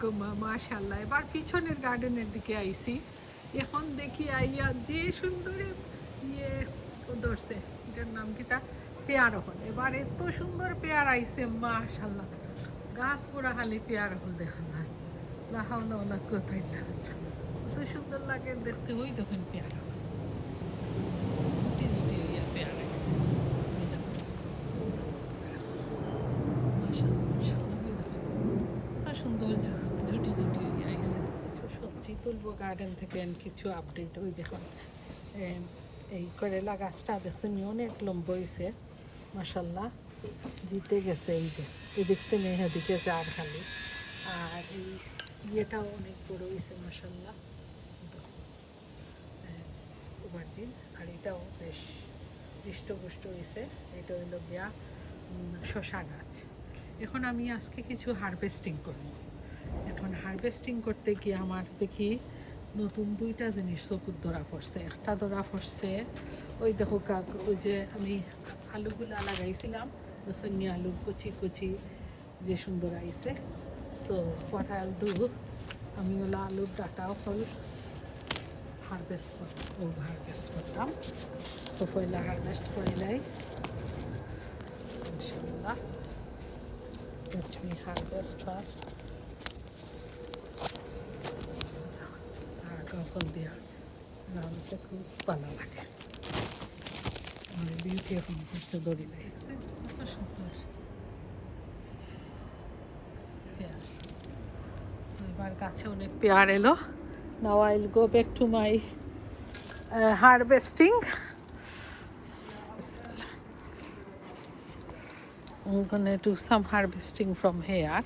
গো মা, মাশাআল্লাহ। এবার পিছনের গার্ডেনের দিকে আইছি। এখন দেখি আইয়া যে সুন্দর ইয়ে ধরছে, এটার নাম কি তা, পেয়ারহল। এবার এত সুন্দর পেয়ার আইছে মাশাআল্লাহ, গাছ পুরা খালি পেয়ারহল দেখা যায়। লা হাওলা ওয়ালা কুওয়াতা ইল্লা বিল্লাহ, এত সুন্দর লাগে দেখতে। ওই দেখেন পেয়ারহল, জুটি জুটি হইয়া পেয়ার আইছে। ওই দেখেন, ওই দেখেন, মাশাআল্লাহ মাশাআল্লাহ, ওই দেখেন কত সুন্দর ঝুটি ঝুটি হয়ে আইছে। সবজি তুলবো গার্ডেন থেকে, কিছু আপডেট। ওই দেখুন এই করেলা গাছটা দেখছেন অনেক লম্বা হয়েছে মাশাল্লাহ, জিতে গেছে। এই যে এদিক থেকে এদিকে যার খালি। আর এই ইয়েটাও অনেক বড় হয়েছে মাশাল্লাহ, ওভারজিন। আর এটাও বেশ হৃষ্টপুষ্ট হয়েছে। এটা হইল গিয়া শশা গাছ। এখন আমি আজকে কিছু হারভেস্টিং করব। এখন হারভেস্টিং করতে গিয়ে আমার দেখি নতুন দুইটা জিনিস চকুর ধরা পড়ছে। একটা ধরা পড়ছে, ওই দেখো কাক, ওই যে আমি আলুগুলা লাগাইছিলাম, রসুনি আলু কুচি কুচি যে সুন্দর আইছে। So what I will do, আমি ওলা আলুর ডাটাও ফল হারভেস্ট করতাম। সো পয়লা হারভেস্ট করিলাই ইনশাল্লাহ। Let me harvest first. কখন দিয়া রাঁধতে খুব ভালো লাগে। মানে বিউটি এখন করছে দড়ি লাগে, কত সুন্দর পেয়ার। এবার গাছে অনেক পেয়ার এলো। Now I will go back to my harvesting. I'm gonna do some harvesting from here.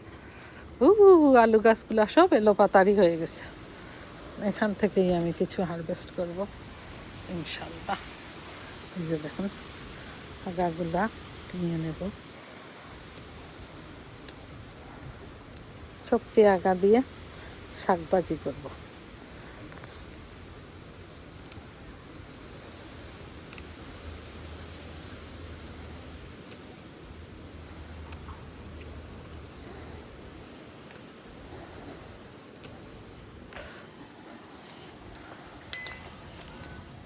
আলু গাছগুলো সব এলো পাতারি হয়ে গেছে। এখান থেকেই আমি কিছু হারভেস্ট করব ইনশাল্লাহ। এই যে দেখুন আগাগুলা নিয়ে নেব, সবটি আগা দিয়ে শাকভাজি করব।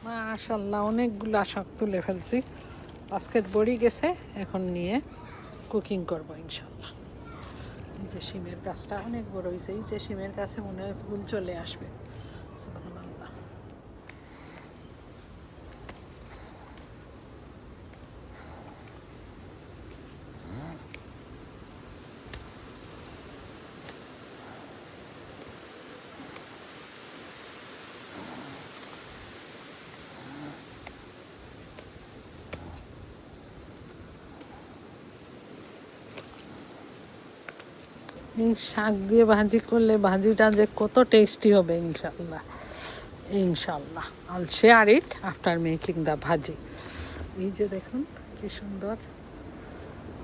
মাশাল্লাহ অনেকগুলা শাক তুলে ফেলছি। বাস্কেট বড়ি গেছে, এখন নিয়ে কুকিং করব ইনশাল্লাহ। এই যে শিমের গাছটা অনেক বড় হয়েছে। এই যে শিমের গাছে মনে হয় ফুল চলে আসবে। সুবহানাল্লাহ। এই শাক দিয়ে ভাজি করলে ভাজিটা যে কত টেস্টি হবে ইনশাল্লাহ। ইনশাল্লাহ I'll share it after making the ভাজি। এই যে দেখুন কি সুন্দর,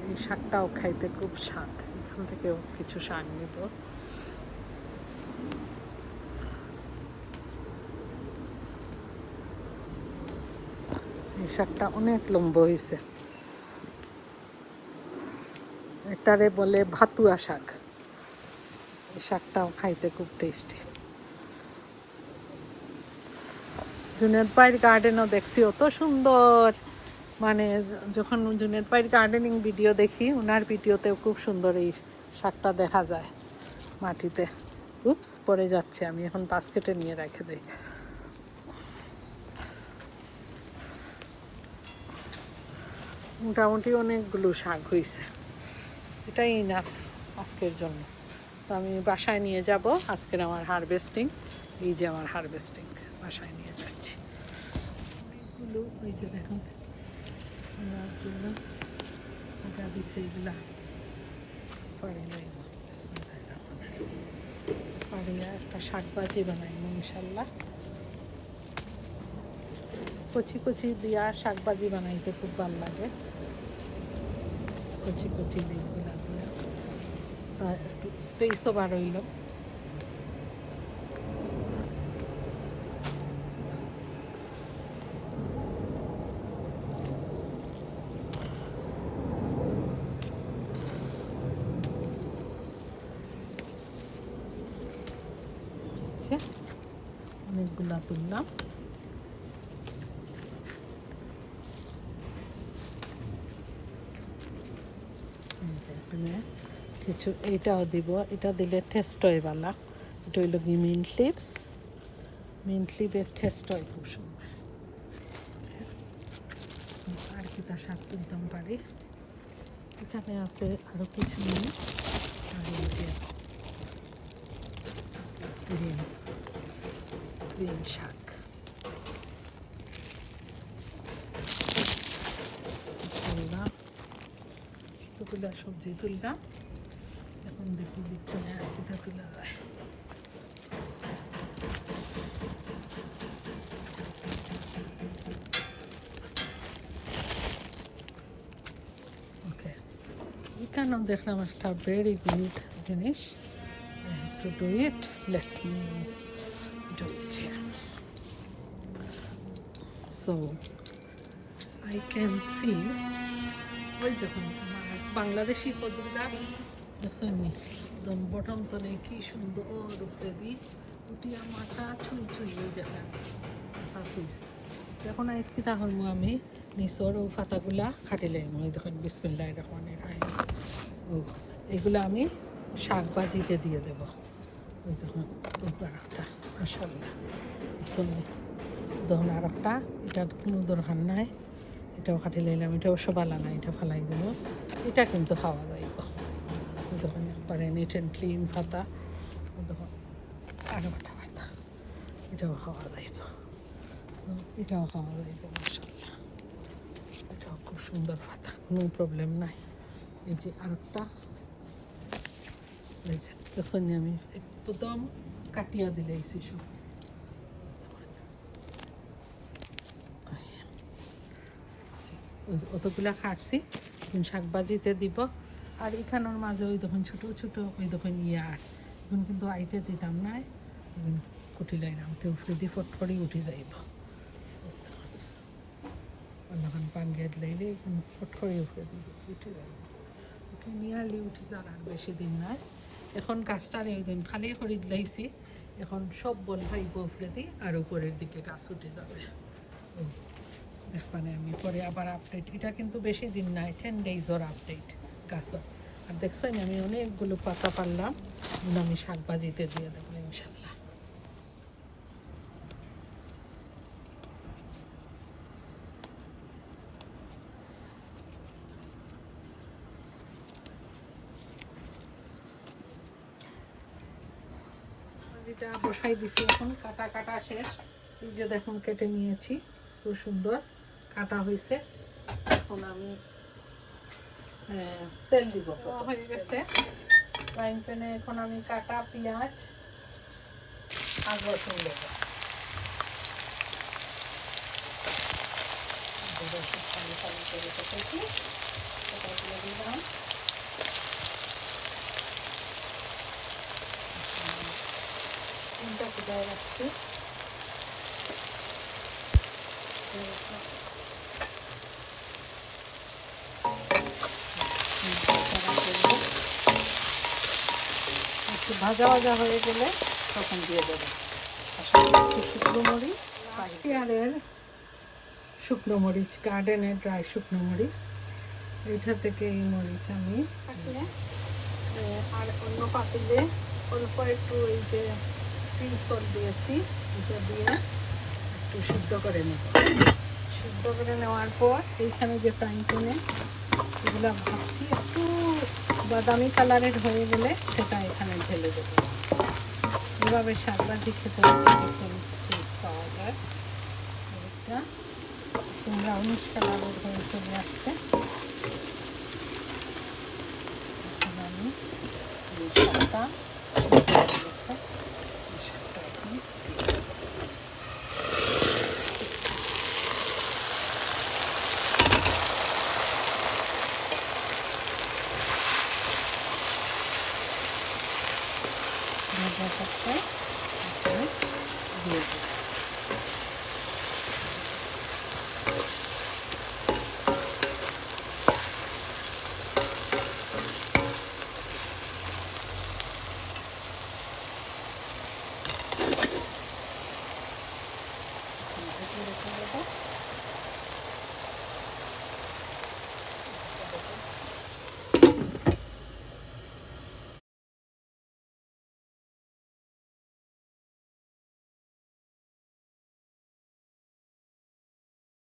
এই শাকটাও খাইতে খুব স্বাদ। এখান থেকেও কিছু শাক নিব। এই শাকটা অনেক লম্বা হয়েছে। এটারে বলে ভাতুয়া শাক। এই শাকটাও খাইতে খুব টেস্টি। জুনেদ ভাইয়ের গার্ডেনও দেখছি অত সুন্দর। মানে যখন জুনেদ ভাইয়ের গার্ডেনিং ভিডিও দেখি, ওনার ভিডিওতেও খুব সুন্দর এই শাকটা দেখা যায় মাটিতে। উপস পড়ে যাচ্ছে, আমি এখন বাস্কেটে নিয়ে রেখে দিই। মোটামুটি অনেকগুলো শাক হয়েছে, এটাই ইনাফ আজকের জন্য। তো আমি বাসায় নিয়ে যাব আজকের আমার হারভেস্টিং। এই যে আমার হারভেস্টিং বাসায় নিয়ে যাচ্ছি অনেকগুলো। ওই যে দেখুন জন্য আগা দিচ্ছে, এগুলা পারিয়া একটা শাক ভাজি বানাই ইনশাল্লাহ। কচি কচি দিয়া শাক ভাজি বানাইতে খুব ভালো লাগে, কচি কচি দিকগুলা দিয়া। আর একটু স্পেসও বার হইল। যে অনেকগুলা তুললাম। এখানে কিছু এইটাও দিব, এটা দিলে টেস্ট হয় ভালো। এটা হইল কি মিন্ট লিভের টেস্ট হয় খুব সুন্দর। আর কি তার স্বাদ তুলতাম পারি। এখানে আছে আরও কিছু মিনিট। আর এই যে গ্রিন শাক, কতগুলো সবজি তুললাম। এখন দেখি দিকটা আর কিটা তোলা যায়। ওকে, এখানেও দেখলাম একটা ভেরি গুড জিনিস। I have to do it. Let me do it here. So I can see, ওই দেখুন বাংলাদেশি কদুর গাছ দেখছেন, একদম বটম তলে কি সুন্দর উপরে দিই উঠিয়া মাছা ছুঁই ছুঁই, ওই দেখেন মাছা ছুঁইছে। এখন আজকে তাহলে আমি নিচর ও পাতাগুলা খাটিলাম। ওই দেখেন বিসমিল্লাহির রহমানির রহিম। এগুলো আমি শাক ভাজিতে দিয়ে দেবো। ওই দেখুন আর একটা মাশাআল্লাহ, দেখুন আর একটা, এটার কোনো দরকার নাই। এটাও খাটি লাইলাম, এটাও সবালা না, এটা ফালাই দেবো। এটা কিন্তু খাওয়া যাইব। দেখুন একবারে নিট অ্যান্ড ক্লিন পাতা। দেখুন আরও একটা পাতা, এটাও খাওয়া যাইব, এটাও খাওয়া যাইব মাশাআল্লাহ। এটাও খুব সুন্দর পাতা, কোনো প্রবলেম নাই। এই যে আরেকটা, এই যে দেখছেন আমি একদম কাটিয়া দিলেছি সব। অতগুলা কাটছি, শাক ভাজিতে দিব। আর এখানোর মাঝে ওই দেখুন ছোটো ছোটো ওই দেখুন ইয়ার, এখন কিন্তু আইতে দিতাম নাই, কুটি লাইলাম, কেউ ফ্রিদি ফটফটি উঠে যাইব। অন্যখান পান গেট লাইলে ফটফটি উঠে যাইব। ওকে নিয়ারলি উঠে যান, আর বেশি দিন নাই। এখন গাছটার ওই দিন খালি করে দিলাইছি, এখন সব বল ভাইব ফ্রিদি, আর উপরের দিকে গাছ উঠে যাবে। দেখবানে আমি পরে আবার আপডেট, এটা কিন্তু বেশি দিন নাই, 10 days আপডেট গাছর। আর দেখছেন আমি অনেকগুলো পাতা পারলাম, আমি শাক ভাজিতে দিয়ে দেবো ইনশাল্লাহ। ভাজিটা বসাই দিছি, এখন কাটা কাটা শেষ। এই যে দেখুন কেটে নিয়েছি, খুব সুন্দর কাটা হয়েছে। এখন আমি তেল দিব, হয়ে গেছে ফ্রাইং প্যানে। এখন আমি কাটা পেঁয়াজ আর রসুন দেবো। রসুন পানি পানি করে কেটেছি, সেটা দিয়ে দিলাম। তিনটা ফুটায় রাখছি। একটু ভাজা ভাজা হয়ে গেলে তখন দিয়ে দেবো শুকনো মরিচ, পাখিয়ারের শুকনো মরিচ, গার্ডেনের ড্রাই শুকনো মরিচ, এইটা থেকে এই মরিচ আমি আর অন্য পাতিলে অল্প একটু এই যে পিঙ্ক সল্ট দিয়েছি, এটা দিয়ে একটু সিদ্ধ করে নেব। সিদ্ধ করে নেওয়ার পর এইখানে যে ফ্রাইং প্যানে এগুলো ভাবছি একটু বাদামি কালারের হয়ে গেলে সেটা এখানে ঢেলে দেবো। এভাবে শাক ভাজি খেতে টেস্ট পাওয়া যায়। মরিচটা ব্রাউনিশ কালারের হয়ে চলে আসছে। এখন আমি শাকটা এখন দিয়ে দেবো।